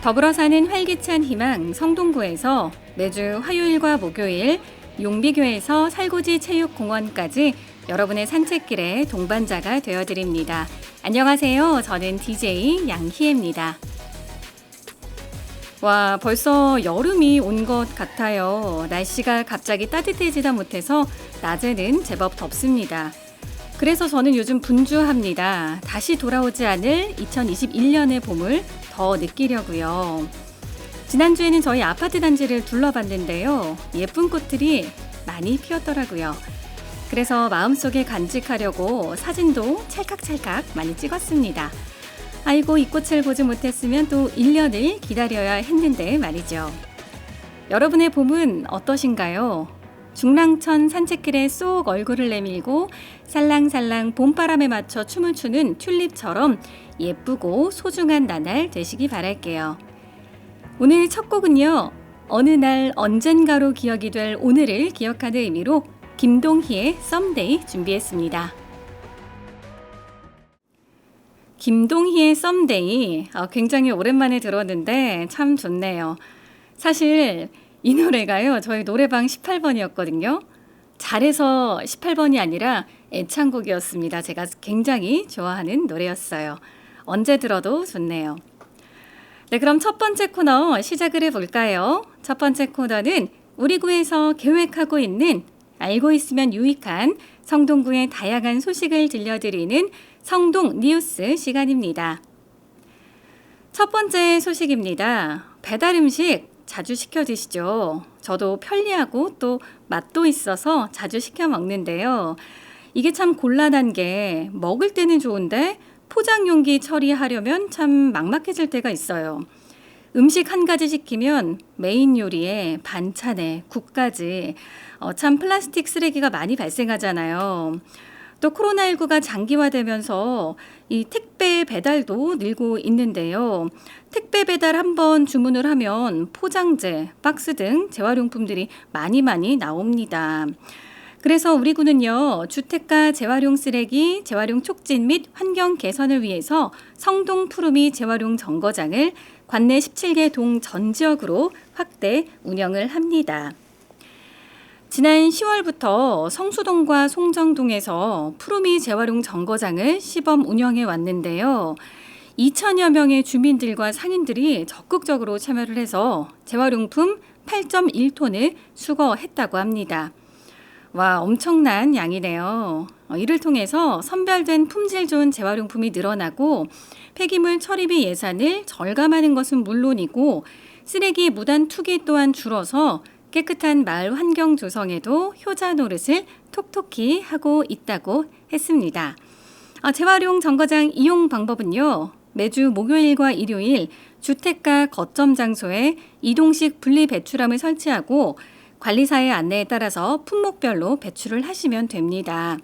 더불어 사는 활기찬 희망 성동구에서 매주 화요일과 목요일, 용비교에서 살구지 체육공원까지 여러분의 산책길에 동반자가 되어드립니다. 안녕하세요. 저는 DJ 양희애입니다. 와, 벌써 여름이 온 것 같아요. 날씨가 갑자기 따뜻해지다 못해서 낮에는 제법 덥습니다. 그래서 저는 요즘 분주합니다. 다시 돌아오지 않을 2021년의 봄을 더 느끼려고요. 지난주에는 저희 아파트 단지를 둘러봤는데요. 예쁜 꽃들이 많이 피었더라고요. 그래서 마음속에 간직하려고 사진도 찰칵찰칵 많이 찍었습니다. 아이고, 이 꽃을 보지 못했으면 또 1년을 기다려야 했는데 말이죠. 여러분의 봄은 어떠신가요? 중랑천 산책길에 쏙 얼굴을 내밀고 살랑살랑 봄바람에 맞춰 춤을 추는 튤립처럼 예쁘고 소중한 나날 되시기 바랄게요. 오늘 첫 곡은요. 어느 날 언젠가로 기억이 될 오늘을 기억하는 의미로 김동희의 Someday 준비했습니다. 김동희의 Someday 굉장히 오랜만에 들었는데 참 좋네요. 사실 이 노래가요. 저희 노래방 18번이었거든요. 잘해서 18번이 아니라 애창곡이었습니다. 제가 굉장히 좋아하는 노래였어요. 언제 들어도 좋네요. 네, 그럼 첫 번째 코너 시작을 해볼까요? 첫 번째 코너는 우리 구에서 계획하고 있는 알고 있으면 유익한 성동구의 다양한 소식을 들려드리는 성동 뉴스 시간입니다. 첫 번째 소식입니다. 배달 음식 자주 시켜 드시죠? 저도 편리하고 또 맛도 있어서 자주 시켜 먹는데요. 이게 참 곤란한 게 먹을 때는 좋은데 포장 용기 처리하려면 참 막막해질 때가 있어요. 음식 한 가지 시키면 메인 요리에 반찬에 국까지 참 플라스틱 쓰레기가 많이 발생하잖아요. 또 코로나19가 장기화되면서 이 택배 배달도 늘고 있는데요. 택배 배달 한번 주문을 하면 포장재, 박스 등 재활용품들이 많이 나옵니다. 그래서 우리 구는요. 주택가 재활용 쓰레기, 재활용 촉진 및 환경 개선을 위해서 성동 푸르미 재활용 정거장을 관내 17개 동 전 지역으로 확대 운영을 합니다. 지난 10월부터 성수동과 송정동에서 푸르미 재활용 정거장을 시범 운영해 왔는데요. 2천여 명의 주민들과 상인들이 적극적으로 참여를 해서 재활용품 8.1톤을 수거했다고 합니다. 와, 엄청난 양이네요. 이를 통해서 선별된 품질 좋은 재활용품이 늘어나고 폐기물 처리비 예산을 절감하는 것은 물론이고 쓰레기 무단 투기 또한 줄어서 깨끗한 마을 환경 조성에도 효자 노릇을 톡톡히 하고 있다고 했습니다. 재활용 정거장 이용 방법은요. 매주 목요일과 일요일 주택가 거점 장소에 이동식 분리 배출함을 설치하고 관리사의 안내에 따라서 품목별로 배출을 하시면 됩니다.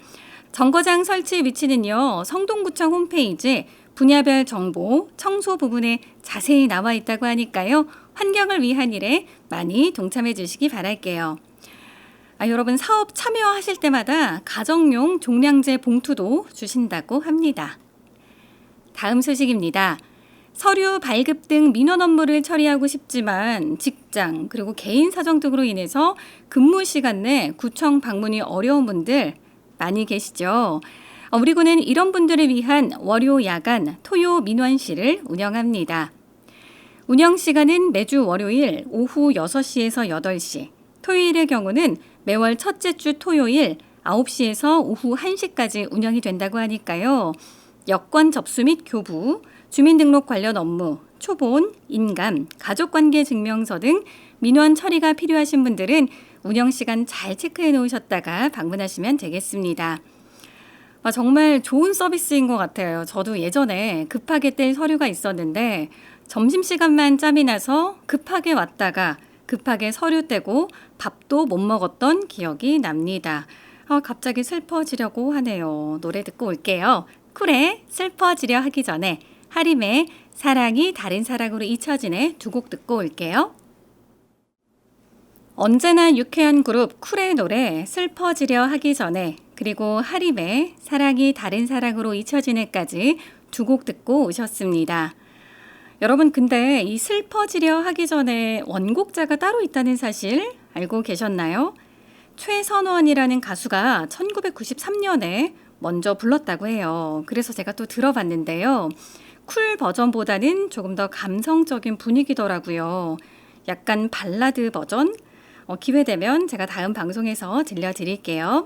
정거장 설치 위치는요. 성동구청 홈페이지 분야별 정보, 청소 부분에 자세히 나와 있다고 하니까요. 환경을 위한 일에 많이 동참해 주시기 바랄게요. 여러분 사업 참여하실 때마다 가정용 종량제 봉투도 주신다고 합니다. 다음 소식입니다. 서류 발급 등 민원 업무를 처리하고 싶지만 직장 그리고 개인 사정 등으로 인해서 근무 시간 내 구청 방문이 어려운 분들 많이 계시죠? 우리 구는 이런 분들을 위한 월요 야간 토요 민원실을 운영합니다. 운영 시간은 매주 월요일 오후 6시에서 8시, 토요일의 경우는 매월 첫째 주 토요일 9시에서 오후 1시까지 운영이 된다고 하니까요. 여권 접수 및 교부, 주민등록 관련 업무, 초본, 인감, 가족관계 증명서 등 민원 처리가 필요하신 분들은 운영시간 잘 체크해 놓으셨다가 방문하시면 되겠습니다. 정말 좋은 서비스인 것 같아요. 저도 예전에 급하게 뗄 서류가 있었는데 점심시간만 짬이 나서 급하게 왔다가 급하게 서류 떼고 밥도 못 먹었던 기억이 납니다. 갑자기 슬퍼지려고 하네요. 노래 듣고 올게요. 쿨의 슬퍼지려 하기 전에, 하림의 사랑이 다른 사랑으로 잊혀지네 두 곡 듣고 올게요. 언제나 유쾌한 그룹 쿨의 노래 슬퍼지려 하기 전에, 그리고 하림의 사랑이 다른 사랑으로 잊혀지네까지 두 곡 듣고 오셨습니다. 여러분, 근데 이 슬퍼지려 하기 전에 원곡자가 따로 있다는 사실 알고 계셨나요? 최선원이라는 가수가 1993년에 먼저 불렀다고 해요. 그래서 제가 또 들어봤는데요. 쿨 버전보다는 조금 더 감성적인 분위기더라고요. 약간 발라드 버전? 기회 되면 제가 다음 방송에서 들려드릴게요.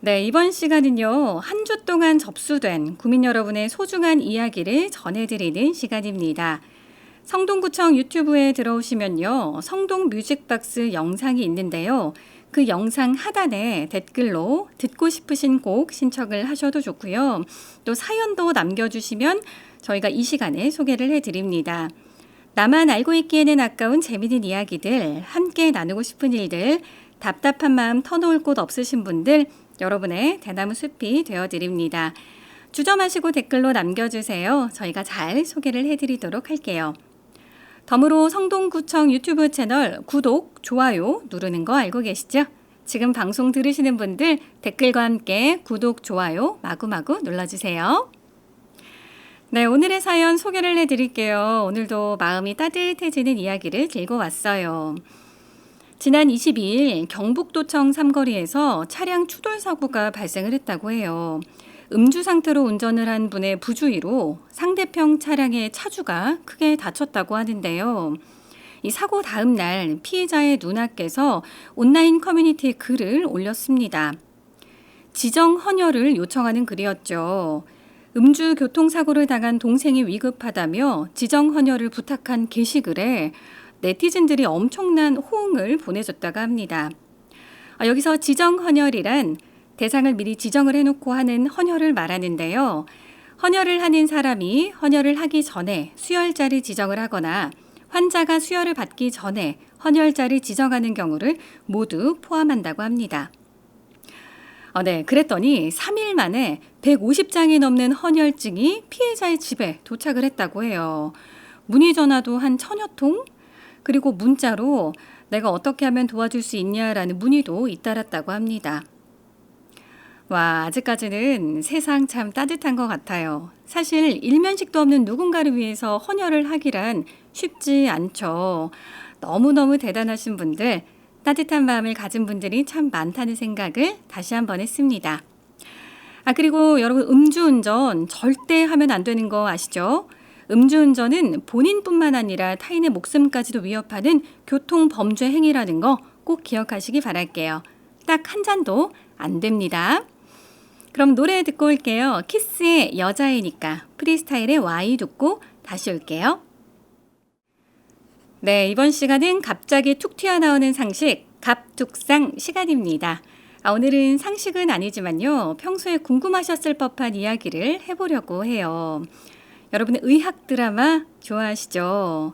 네, 이번 시간은요, 한 주 동안 접수된 구민 여러분의 소중한 이야기를 전해드리는 시간입니다. 성동구청 유튜브에 들어오시면요, 성동 뮤직박스 영상이 있는데요. 그 영상 하단에 댓글로 듣고 싶으신 곡 신청을 하셔도 좋고요. 또 사연도 남겨주시면 저희가 이 시간에 소개를 해드립니다. 나만 알고 있기에는 아까운 재미있는 이야기들, 함께 나누고 싶은 일들, 답답한 마음 터놓을 곳 없으신 분들, 여러분의 대나무 숲이 되어드립니다. 주저마시고 댓글로 남겨주세요. 저희가 잘 소개를 해드리도록 할게요. 덤으로 성동구청 유튜브 채널 구독, 좋아요 누르는 거 알고 계시죠? 지금 방송 들으시는 분들 댓글과 함께 구독, 좋아요 마구마구 눌러주세요. 네, 오늘의 사연 소개를 해드릴게요. 오늘도 마음이 따뜻해지는 이야기를 들고 왔어요. 지난 22일 경북도청 삼거리에서 차량 추돌 사고가 발생을 했다고 해요. 음주 상태로 운전을 한 분의 부주의로 상대편 차량의 차주가 크게 다쳤다고 하는데요. 이 사고 다음 날 피해자의 누나께서 온라인 커뮤니티에 글을 올렸습니다. 지정 헌혈을 요청하는 글이었죠. 음주 교통사고를 당한 동생이 위급하다며 지정 헌혈을 부탁한 게시글에 네티즌들이 엄청난 호응을 보내줬다고 합니다. 여기서 지정 헌혈이란 대상을 미리 지정을 해놓고 하는 헌혈을 말하는데요. 헌혈을 하는 사람이 헌혈을 하기 전에 수혈자를 지정을 하거나 환자가 수혈을 받기 전에 헌혈자를 지정하는 경우를 모두 포함한다고 합니다. 네, 그랬더니 3일 만에 150장이 넘는 헌혈증이 피해자의 집에 도착을 했다고 해요. 문의 전화도 한 1000여 통? 그리고 문자로 내가 어떻게 하면 도와줄 수 있냐라는 문의도 잇따랐다고 합니다. 와, 아직까지는 세상 참 따뜻한 것 같아요. 사실 일면식도 없는 누군가를 위해서 헌혈을 하기란 쉽지 않죠. 너무너무 대단하신 분들, 따뜻한 마음을 가진 분들이 참 많다는 생각을 다시 한번 했습니다. 그리고 여러분, 음주운전 절대 하면 안 되는 거 아시죠? 음주운전은 본인뿐만 아니라 타인의 목숨까지도 위협하는 교통범죄 행위라는 거 꼭 기억하시기 바랄게요. 딱 한 잔도 안 됩니다. 그럼 노래 듣고 올게요. 키스의 여자애니까, 프리스타일의 Y 듣고 다시 올게요. 네, 이번 시간은 갑자기 툭 튀어나오는 상식, 갑툭상 시간입니다. 오늘은 상식은 아니지만요, 평소에 궁금하셨을 법한 이야기를 해보려고 해요. 여러분, 의학 드라마 좋아하시죠?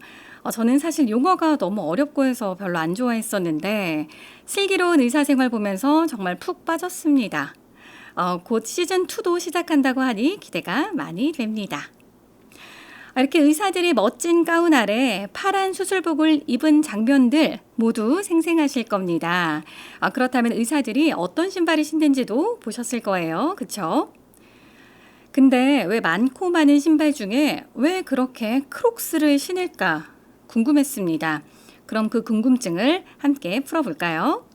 저는 사실 용어가 너무 어렵고 해서 별로 안 좋아했었는데 슬기로운 의사생활 보면서 정말 푹 빠졌습니다. 곧 시즌2도 시작한다고 하니 기대가 많이 됩니다. 이렇게 의사들이 멋진 가운 아래 파란 수술복을 입은 장면들 모두 생생하실 겁니다. 그렇다면 의사들이 어떤 신발을 신는지도 보셨을 거예요. 그쵸? 근데 왜 많고 많은 신발 중에 왜 그렇게 크록스를 신을까 궁금했습니다. 그럼 그 궁금증을 함께 풀어볼까요?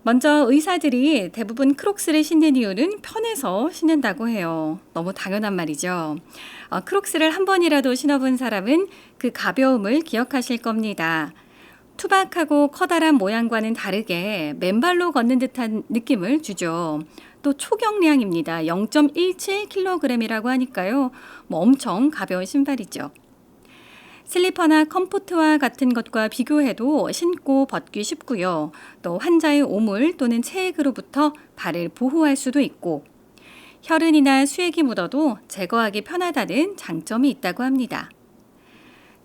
먼저 의사들이 대부분 크록스를 신는 이유는 편해서 신는다고 해요. 너무 당연한 말이죠. 크록스를 한 번이라도 신어본 사람은 그 가벼움을 기억하실 겁니다. 투박하고 커다란 모양과는 다르게 맨발로 걷는 듯한 느낌을 주죠. 또 초경량입니다. 0.17kg이라고 하니까요. 엄청 가벼운 신발이죠. 슬리퍼나 컴포트와 같은 것과 비교해도 신고 벗기 쉽고요. 또 환자의 오물 또는 체액으로부터 발을 보호할 수도 있고 혈흔이나 수액이 묻어도 제거하기 편하다는 장점이 있다고 합니다.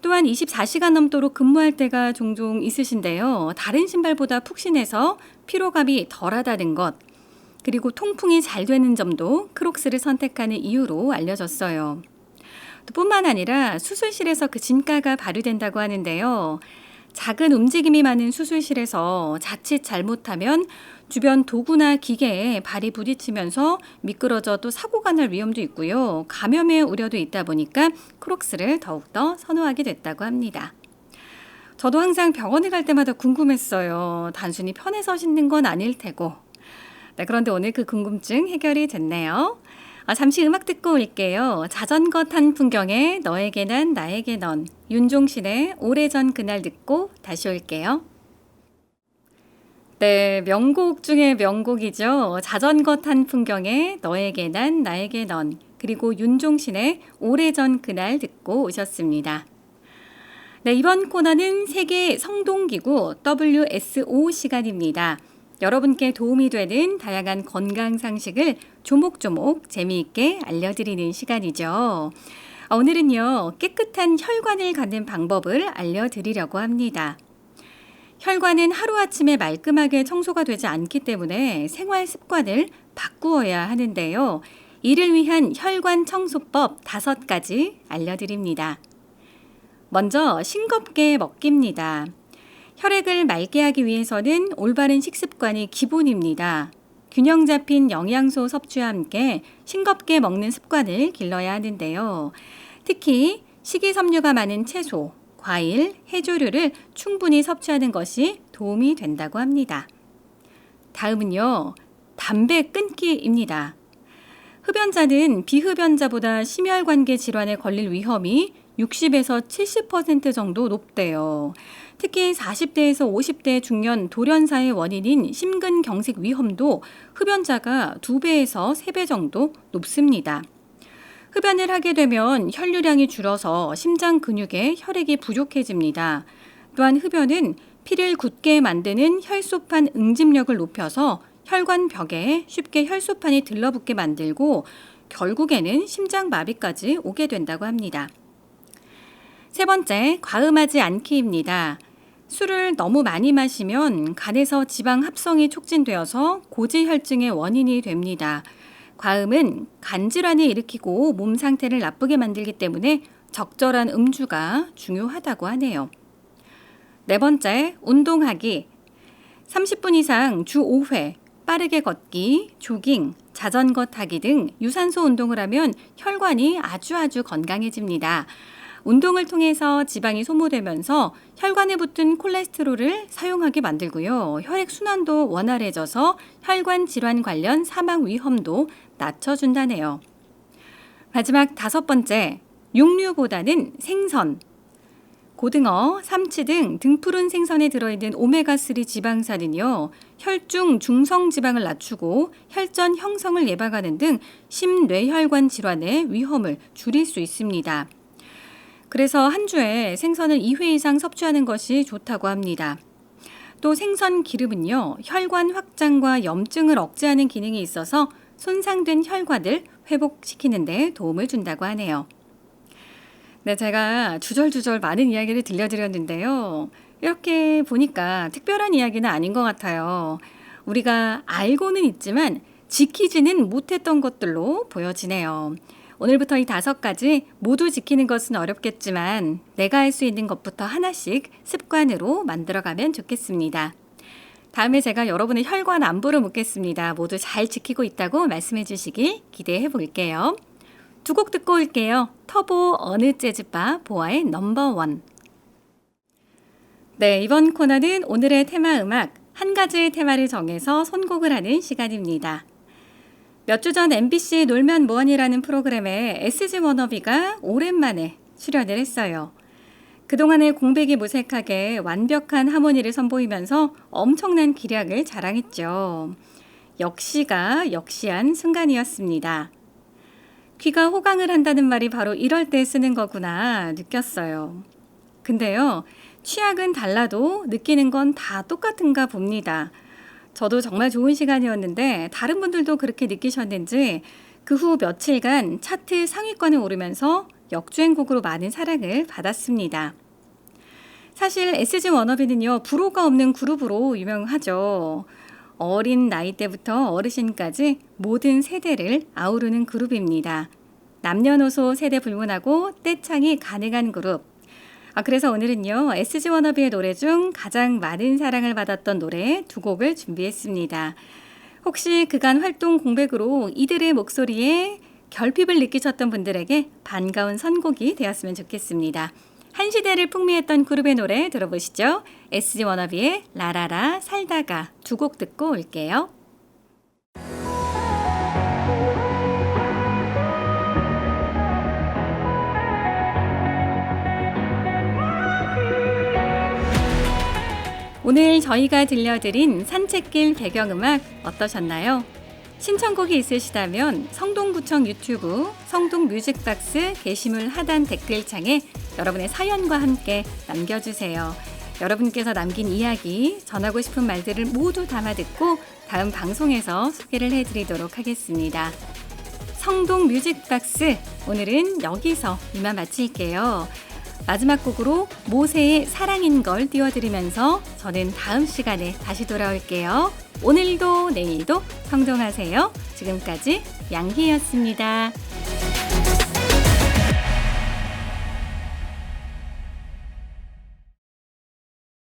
또한 24시간 넘도록 근무할 때가 종종 있으신데요. 다른 신발보다 푹신해서 피로감이 덜하다는 것, 그리고 통풍이 잘 되는 점도 크록스를 선택하는 이유로 알려졌어요. 뿐만 아니라 수술실에서 그 진가가 발휘된다고 하는데요. 작은 움직임이 많은 수술실에서 자칫 잘못하면 주변 도구나 기계에 발이 부딪히면서 미끄러져 또 사고가 날 위험도 있고요. 감염의 우려도 있다 보니까 크록스를 더욱더 선호하게 됐다고 합니다. 저도 항상 병원에 갈 때마다 궁금했어요. 단순히 편해서 신는 건 아닐 테고. 네, 그런데 오늘 그 궁금증 해결이 됐네요. 잠시 음악 듣고 올게요. 자전거 탄 풍경에 너에게 난 나에게 넌, 윤종신의 오래전 그날 듣고 다시 올게요. 네, 명곡 중에 명곡이죠. 자전거 탄 풍경에 너에게 난 나에게 넌, 그리고 윤종신의 오래전 그날 듣고 오셨습니다. 네, 이번 코너는 세계 성동기구 WSO 시간입니다. 여러분께 도움이 되는 다양한 건강 상식을 조목조목 재미있게 알려드리는 시간이죠. 오늘은요, 깨끗한 혈관을 갖는 방법을 알려드리려고 합니다. 혈관은 하루아침에 말끔하게 청소가 되지 않기 때문에 생활 습관을 바꾸어야 하는데요. 이를 위한 혈관 청소법 5가지 알려드립니다. 먼저 싱겁게 먹기입니다. 혈액을 맑게 하기 위해서는 올바른 식습관이 기본입니다. 균형 잡힌 영양소 섭취와 함께 싱겁게 먹는 습관을 길러야 하는데요. 특히 식이섬유가 많은 채소, 과일, 해조류를 충분히 섭취하는 것이 도움이 된다고 합니다. 다음은요, 담배 끊기입니다. 흡연자는 비흡연자보다 심혈관계 질환에 걸릴 위험이 60에서 70% 정도 높대요. 특히 40대에서 50대 중년 돌연사의 원인인 심근경색 위험도 흡연자가 2배에서 3배 정도 높습니다. 흡연을 하게 되면 혈류량이 줄어서 심장 근육에 혈액이 부족해집니다. 또한 흡연은 피를 굳게 만드는 혈소판 응집력을 높여서 혈관 벽에 쉽게 혈소판이 들러붙게 만들고 결국에는 심장마비까지 오게 된다고 합니다. 세 번째, 과음하지 않기입니다. 술을 너무 많이 마시면 간에서 지방 합성이 촉진되어서 고지혈증의 원인이 됩니다. 과음은 간질환을 일으키고 몸 상태를 나쁘게 만들기 때문에 적절한 음주가 중요하다고 하네요. 네 번째, 운동하기. 30분 이상 주 5회, 빠르게 걷기, 조깅, 자전거 타기 등 유산소 운동을 하면 혈관이 아주 건강해집니다. 운동을 통해서 지방이 소모되면서 혈관에 붙은 콜레스테롤을 사용하게 만들고요. 혈액순환도 원활해져서 혈관 질환 관련 사망 위험도 낮춰준다네요. 마지막 5번째, 육류보다는 생선. 고등어, 삼치 등 등푸른 생선에 들어있는 오메가3 지방산은요, 혈중 중성지방을 낮추고 혈전 형성을 예방하는 등 심뇌혈관 질환의 위험을 줄일 수 있습니다. 그래서 한 주에 생선을 2회 이상 섭취하는 것이 좋다고 합니다. 또 생선 기름은요, 혈관 확장과 염증을 억제하는 기능이 있어서 손상된 혈관을 회복시키는 데 도움을 준다고 하네요. 네, 제가 주절주절 많은 이야기를 들려드렸는데요. 이렇게 보니까 특별한 이야기는 아닌 것 같아요. 우리가 알고는 있지만 지키지는 못했던 것들로 보여지네요. 오늘부터 이 5가지 모두 지키는 것은 어렵겠지만 내가 할 수 있는 것부터 하나씩 습관으로 만들어가면 좋겠습니다. 다음에 제가 여러분의 혈관 안부를 묻겠습니다. 모두 잘 지키고 있다고 말씀해 주시길 기대해 볼게요. 2곡 듣고 올게요. 터보 어느 재즈바 보아의 넘버원. 네, 이번 코너는 오늘의 테마 음악 한 가지의 테마를 정해서 선곡을 하는 시간입니다. 몇 주 전 MBC 놀면 뭐하니라는 프로그램에 SG 워너비가 오랜만에 출연을 했어요. 그동안의 공백이 무색하게 완벽한 하모니를 선보이면서 엄청난 기량을 자랑했죠. 역시가 역시한 순간이었습니다. 귀가 호강을 한다는 말이 바로 이럴 때 쓰는 거구나 느꼈어요. 근데요, 취향은 달라도 느끼는 건 다 똑같은가 봅니다. 저도 정말 좋은 시간이었는데 다른 분들도 그렇게 느끼셨는지 그 후 며칠간 차트 상위권에 오르면서 역주행곡으로 많은 사랑을 받았습니다. 사실 SG 워너비는요, 불호가 없는 그룹으로 유명하죠. 어린 나이 때부터 어르신까지 모든 세대를 아우르는 그룹입니다. 남녀노소 세대 불문하고 떼창이 가능한 그룹. 그래서 오늘은요, SG 워너비의 노래 중 가장 많은 사랑을 받았던 노래 두 곡을 준비했습니다. 혹시 그간 활동 공백으로 이들의 목소리에 결핍을 느끼셨던 분들에게 반가운 선곡이 되었으면 좋겠습니다. 한 시대를 풍미했던 그룹의 노래 들어보시죠. SG 워너비의 라라라 살다가 두 곡 듣고 올게요. 오늘 저희가 들려드린 산책길 배경음악 어떠셨나요? 신청곡이 있으시다면 성동구청 유튜브 성동뮤직박스 게시물 하단 댓글창에 여러분의 사연과 함께 남겨주세요. 여러분께서 남긴 이야기, 전하고 싶은 말들을 모두 담아 듣고 다음 방송에서 소개를 해드리도록 하겠습니다. 성동뮤직박스 오늘은 여기서 이만 마칠게요. 마지막 곡으로 모세의 사랑인 걸 띄워드리면서 저는 다음 시간에 다시 돌아올게요. 오늘도 내일도 성동하세요. 지금까지 양희였습니다.